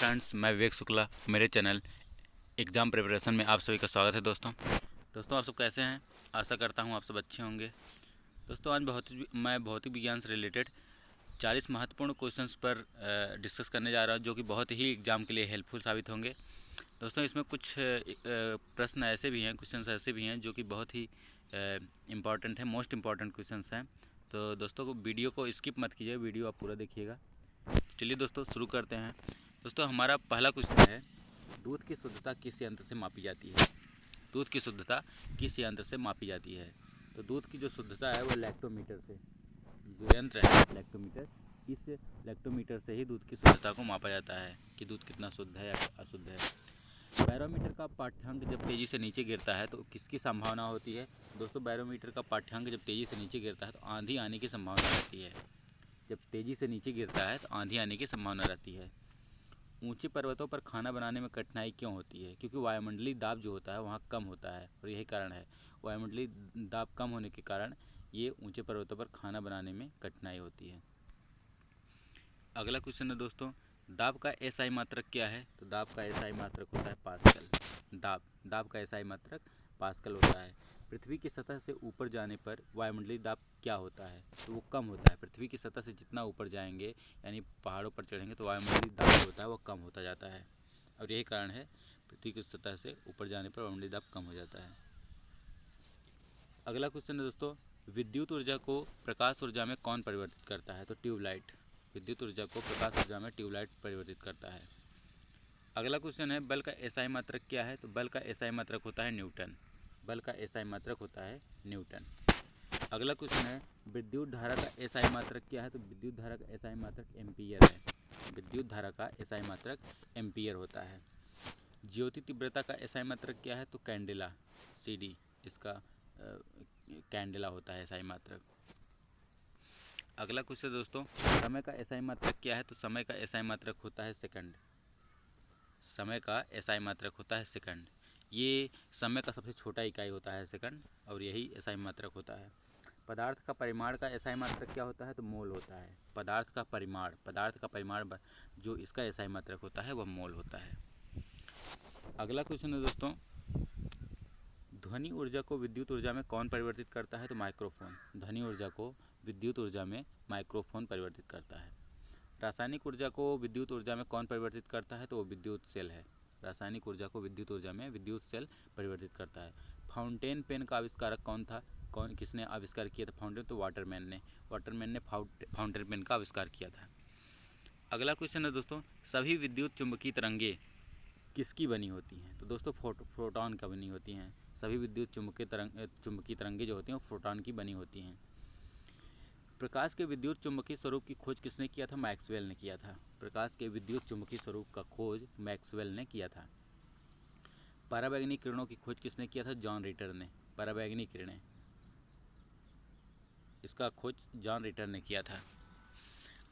Friends, मैं विवेक शुक्ला। मेरे channel exam preparation में आप सभी का स्वागत है। दोस्तों आप सब कैसे हैं? आशा करता हूं आप सब अच्छे होंगे। दोस्तों आज मैं भौतिक विज्ञान से रिलेटेड 40 महत्वपूर्ण क्वेश्चंस पर डिस्कस करने जा रहा हूं, जो कि बहुत ही एग्ज़ाम के लिए हेल्पफुल साबित होंगे। दोस्तों इसमें कुछ प्रश्न ऐसे भी हैं, क्वेश्चंस ऐसे भी हैं जो कि बहुत ही इम्पॉर्टेंट है, मोस्ट इम्पॉर्टेंट क्वेश्चंस हैं। तो दोस्तों वीडियो को स्किप मत कीजिए, वीडियो आप पूरा देखिएगा। चलिए दोस्तों शुरू करते हैं। दोस्तों हमारा पहला क्वेश्चन है, दूध की शुद्धता किस यंत्र से मापी जाती है? दूध की शुद्धता किस यंत्र से मापी जाती है? तो दूध की जो शुद्धता है वो लैक्टोमीटर से, जो यंत्र है लैक्टोमीटर, इस लैक्टोमीटर से ही दूध की शुद्धता को मापा जाता है कि दूध कितना शुद्ध है या अशुद्ध है। बैरोमीटर का पाठ्यांक जब तेज़ी से नीचे गिरता है तो किसकी संभावना होती है? दोस्तों बैरोमीटर का पाठ्यांक जब तेज़ी से नीचे गिरता है तो आंधी आने की संभावना रहती है। जब तेज़ी से नीचे गिरता है तो आंधी आने की संभावना रहती है। ऊंचे पर्वतों पर खाना बनाने में कठिनाई क्यों होती है? क्योंकि वायुमंडलीय दाब जो होता है वहाँ कम होता है, और यही कारण है। वायुमंडलीय दाब कम होने के कारण ये ऊंचे पर्वतों पर खाना बनाने में कठिनाई होती है। अगला क्वेश्चन है दोस्तों, दाब का एसआई मात्रक क्या है? तो दाब का एसआई मात्रक होता है पास्कल। दाब का एसआई मात्रक पास्कल होता है। पृथ्वी की सतह से ऊपर जाने पर वायुमंडलीय दाब क्या होता है? तो वो कम होता है। पृथ्वी की सतह से जितना ऊपर जाएंगे, यानी पहाड़ों पर चढ़ेंगे, तो वायुमंडलीय दाब जो होता है वो कम होता जाता है, और यही कारण है पृथ्वी की सतह से ऊपर जाने पर वायुमंडलीय दाब कम हो जाता है। अगला क्वेश्चन है दोस्तों, विद्युत ऊर्जा को प्रकाश ऊर्जा में कौन परिवर्तित करता है? तो ट्यूबलाइट। विद्युत ऊर्जा को प्रकाश ऊर्जा में ट्यूबलाइट परिवर्तित करता है। अगला क्वेश्चन है, बल का एसआई मात्रक क्या है? तो बल का एसआई मात्रक होता है न्यूटन। बल का एसआई मात्रक होता है न्यूटन। अगला क्वेश्चन है, विद्युत धारा का एसआई मात्रक क्या है? तो विद्युत धारा का एसआई मात्रक एम्पियर है। विद्युत धारा का एसआई मात्रक एम्पियर होता है। ज्योति तीव्रता का एसआई मात्रक क्या है? तो कैंडेला, सीडी, इसका कैंडेला होता है एसआई मात्रक। अगला क्वेश्चन दोस्तों, समय का एसआई मात्रक क्या है? तो समय का एसआई मात्रक होता है सेकंड। समय का एसआई मात्रक होता है सेकंड। ये समय का सबसे छोटा इकाई होता है सेकंड, और यही एसआई मात्रक होता है। पदार्थ का परिमाण का एसआई मात्रक क्या होता है? तो मोल होता है। पदार्थ का परिमाण जो इसका एसआई मात्रक होता है वह मोल होता है। अगला क्वेश्चन है दोस्तों, ध्वनि ऊर्जा को विद्युत ऊर्जा में कौन परिवर्तित करता है? तो माइक्रोफोन। ध्वनि ऊर्जा को विद्युत ऊर्जा में माइक्रोफोन परिवर्तित करता है। रासायनिक ऊर्जा को विद्युत ऊर्जा में कौन परिवर्तित करता है? तो वो विद्युत सेल है। रासायनिक ऊर्जा को विद्युत ऊर्जा में विद्युत सेल परिवर्तित करता है। फाउंटेन पेन का आविष्कारक कौन था? किसने आविष्कार किया था फाउंटेन? तो वाटरमैन ने फाउंटेन पेन का आविष्कार किया था। अगला क्वेश्चन है दोस्तों, सभी विद्युत चुंबकीय तरंगे किसकी बनी होती हैं? तो दोस्तों प्रोटॉन का बनी होती हैं। सभी विद्युत चुंबकीय तरंगे जो होती हैं वो प्रोटॉन की बनी होती हैं। प्रकाश के विद्युत चुंबकीय स्वरूप की खोज किसने किया था? मैक्सवेल ने किया था। प्रकाश के विद्युत चुंबकीय स्वरूप का खोज मैक्सवेल ने किया था। पराबैंगनी किरणों की खोज किसने किया था? जॉन रिटर ने। पराबैंगनी किरणें, इसका खोज जॉन रिटर ने किया था।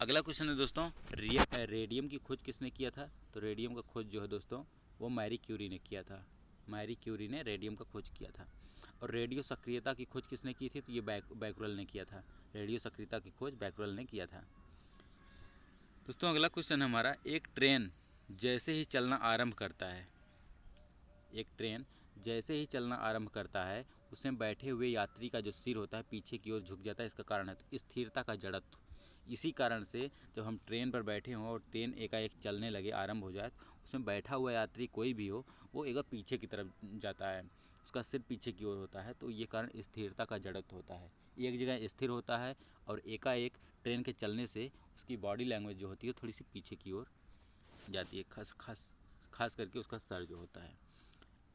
अगला क्वेश्चन है दोस्तों, रेडियम की खोज किसने किया था? तो रेडियम का खोज जो है दोस्तों वो मैरी क्यूरी ने किया था। मैरी क्यूरी ने रेडियम का खोज किया था। और रेडियो सक्रियता की खोज किसने की थी? तो ये बैकरल ने किया था। रेडियो सक्रियता की खोज बैकरल ने किया था। दोस्तों अगला क्वेश्चन हमारा, एक ट्रेन जैसे ही चलना आरंभ करता है, एक ट्रेन जैसे ही चलना आरंभ करता है उसमें बैठे हुए यात्री का जो सिर होता है पीछे की ओर झुक जाता है। इसका कारण है तो स्थिरता का जड़त्व। इसी कारण से जब हम ट्रेन पर बैठे हों और ट्रेन एकाएक चलने लगे, आरंभ हो जाए, तो उसमें बैठा हुआ यात्री कोई भी हो वो एक पीछे की तरफ जाता है, उसका सिर पीछे की ओर होता है। तो ये कारण स्थिरता का जड़त्व होता है। एक जगह स्थिर होता है और एकाएक ट्रेन के चलने से उसकी बॉडी लैंग्वेज जो होती है थोड़ी सी पीछे की ओर जाती है, खास करके उसका सर जो होता है।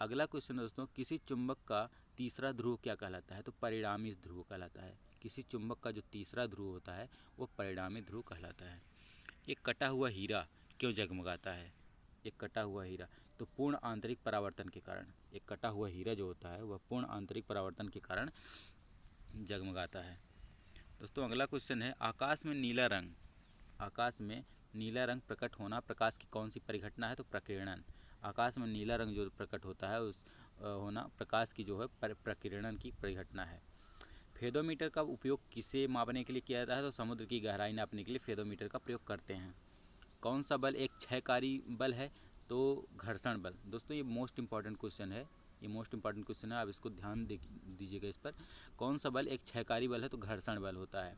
अगला क्वेश्चन है दोस्तों, किसी चुंबक का तीसरा ध्रुव क्या कहलाता है? तो परिणामी ध्रुव कहलाता है। किसी चुंबक का जो तीसरा ध्रुव होता है वो परिणामी ध्रुव कहलाता है। एक कटा हुआ हीरा क्यों जगमगाता है? एक कटा हुआ हीरा, तो पूर्ण आंतरिक परावर्तन के कारण। एक कटा हुआ हीरा जो होता है वह पूर्ण आंतरिक परावर्तन के कारण जगमगाता है। दोस्तों अगला क्वेश्चन है, आकाश में नीला रंग प्रकट होना प्रकाश की कौन सी परिघटना है? तो प्रकीर्णन। आकाश में नीला रंग जो प्रकट होता है उस होना प्रकाश की जो है प्रकीर्णन की परिघटना है। फेदोमीटर का उपयोग किसे मापने के लिए किया जाता है? तो समुद्र की गहराई नापने के लिए फेदोमीटर का प्रयोग करते हैं। कौन सा बल एक क्षयकारी बल है? तो घर्षण बल। दोस्तों ये मोस्ट इंपॉर्टेंट क्वेश्चन है, ये मोस्ट इंपॉर्टेंट क्वेश्चन है, आप इसको ध्यान दीजिएगा इस पर। कौन सा बल एक क्षयकारी बल है? तो घर्षण बल होता है।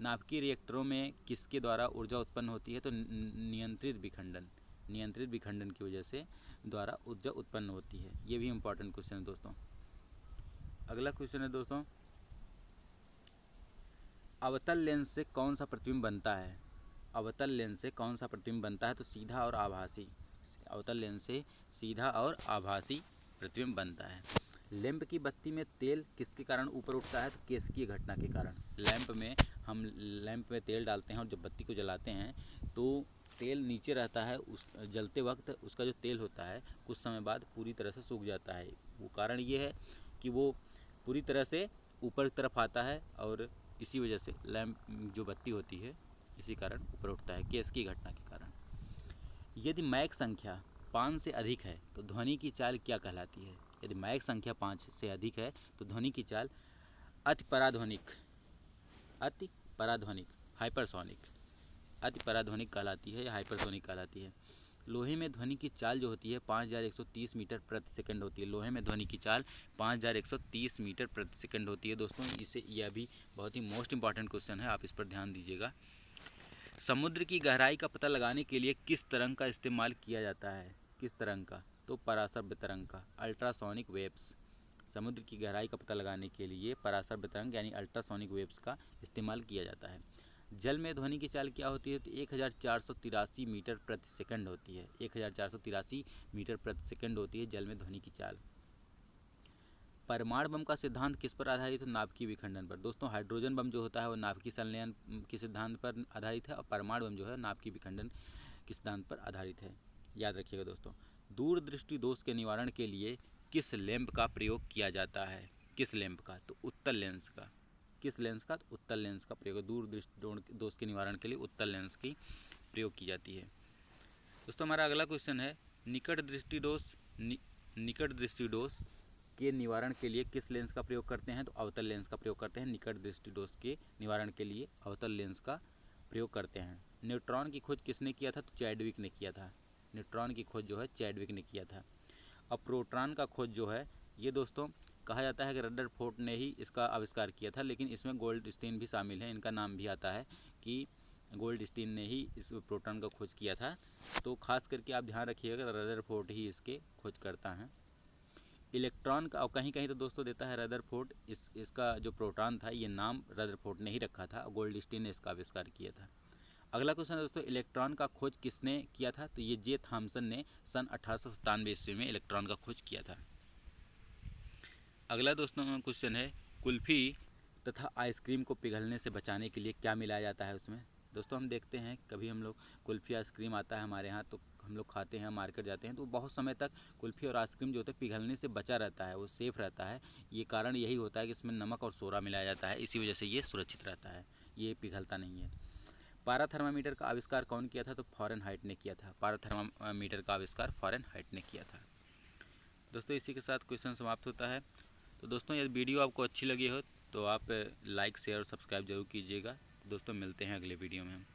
नाभिकीय रिएक्टरों में किसके द्वारा ऊर्जा उत्पन्न होती है? तो नियंत्रित विखंडन, नियंत्रित विखंडन की वजह से द्वारा ऊर्जा उत्पन्न होती है। ये भी इंपॉर्टेंट क्वेश्चन है दोस्तों। अगला क्वेश्चन है दोस्तों, अवतल लेंस से कौन सा प्रतिबिंब बनता है? अवतल लेंस से कौन सा प्रतिबिंब बनता है? तो सीधा और आभासी। अवतल लेंस से सीधा और आभासी प्रतिबिंब बनता है। लैंप की बत्ती में तेल किसके कारण ऊपर उठता है? तो केसकीय घटना के कारण। हम लैंप में तेल डालते हैं और जब बत्ती को जलाते हैं तो तेल नीचे रहता है, उस जलते वक्त उसका जो तेल होता है कुछ समय बाद पूरी तरह से सूख जाता है। वो कारण ये है कि वो पूरी तरह से ऊपर की तरफ आता है और इसी वजह से लैंप जो बत्ती होती है इसी कारण ऊपर उठता है, केसकीय घटना के कारण। यदि मैक संख्या 5 से अधिक है तो ध्वनि की चाल क्या कहलाती है? यदि मैक संख्या 5 से अधिक है तो ध्वनि की चाल अति पराध्वनिक, अति पराध्वनिक, हाइपरसोनिक, अति पराध्वनिक कहलाती है या हाइपरसोनिक कहलाती है। लोहे में ध्वनि की चाल जो होती है 5130 मीटर प्रति सेकंड होती है। लोहे में ध्वनि की चाल 5130 मीटर प्रति सेकंड होती है दोस्तों। इसे यह भी बहुत ही मोस्ट इंपॉर्टेंट क्वेश्चन है, आप इस पर ध्यान दीजिएगा। समुद्र की गहराई का पता लगाने के लिए किस तरंग का इस्तेमाल किया जाता है? किस तरंग का? तो पराश्रव्य तरंग का, अल्ट्रासोनिक वेव्स। समुद्र की गहराई का पता लगाने के लिए पराश्रव्य तरंग यानी अल्ट्रासोनिक वेव्स का इस्तेमाल किया जाता है। जल में ध्वनि की चाल क्या होती है? तो 1483 मीटर प्रति सेकंड होती है। 1483 मीटर प्रति सेकंड होती है जल में ध्वनि की चाल। परमाणु बम का सिद्धांत किस पर आधारित है? नाभिकीय विखंडन पर। दोस्तों हाइड्रोजन बम जो होता है वो नाभिकीय संलयन के सिद्धांत पर आधारित है और परमाणु बम जो है नाभिकीय विखंडन के सिद्धांत पर आधारित है, याद रखिएगा दोस्तों। दूरदृष्टि दोष के निवारण के लिए किस लैंप का प्रयोग किया जाता है? किस लैंप का? तो उत्तल लेंस का। किस लेंस का? तो उत्तल लेंस का प्रयोग। दूरदृष्टि दोष के निवारण के लिए उत्तल लेंस की प्रयोग की जाती है। दोस्तों हमारा अगला क्वेश्चन है, निकट दृष्टि दोष के निवारण के लिए किस लेंस का प्रयोग करते हैं? तो अवतल लेंस का प्रयोग करते हैं। निकट दृष्टि दोष के निवारण के लिए अवतल लेंस का प्रयोग करते हैं। न्यूट्रॉन की खोज किसने किया था? तो चैडविक ने किया था। न्यूट्रॉन की खोज जो है चैडविक ने किया था। अब प्रोटॉन का खोज जो है ये दोस्तों कहा जाता है कि रदरफोर्ड ने ही इसका आविष्कार किया था, लेकिन इसमें गोल्डस्टीन भी शामिल है, इनका नाम भी आता है कि गोल्डस्टीन ने ही इस प्रोटॉन का खोज किया था। तो खास करके आप ध्यान रखिएगा रदरफोर्ड ही इसके खोज करता है। इलेक्ट्रॉन का और कहीं कहीं तो दोस्तों देता है रदरफोर्ड, इसका जो प्रोटॉन था ये नाम रदरफोर्ड ने ही रखा था, गोल्डस्टीन ने इसका आविष्कार किया था। अगला क्वेश्चन है दोस्तों, इलेक्ट्रॉन का खोज किसने किया था? तो ये जे थॉमसन ने सन 1897 ईस्वी में इलेक्ट्रॉन का खोज किया था। अगला दोस्तों क्वेश्चन है, कुल्फ़ी तथा आइसक्रीम को पिघलने से बचाने के लिए क्या मिलाया जाता है उसमें? दोस्तों हम देखते हैं कभी हम लोग कुल्फ़ी आइसक्रीम आता है हमारे यहाँ तो हम लोग खाते हैं, मार्केट जाते हैं तो बहुत समय तक कुल्फ़ी और आइसक्रीम जो होता है पिघलने से बचा रहता है, वो सेफ़ रहता है। ये कारण यही होता है कि इसमें नमक और सोडा मिलाया जाता है, इसी वजह से ये सुरक्षित रहता है, ये पिघलता नहीं है। पारा थर्मामीटर का आविष्कार कौन किया था? तो फ़ारेनहाइट ने किया था। पारा थर्मामीटर का आविष्कार फ़ारेनहाइट ने किया था। दोस्तों इसी के साथ क्वेश्चन समाप्त होता है। तो दोस्तों यदि वीडियो आपको अच्छी लगी हो तो आप लाइक शेयर और सब्सक्राइब जरूर कीजिएगा। दोस्तों मिलते हैं अगले वीडियो में।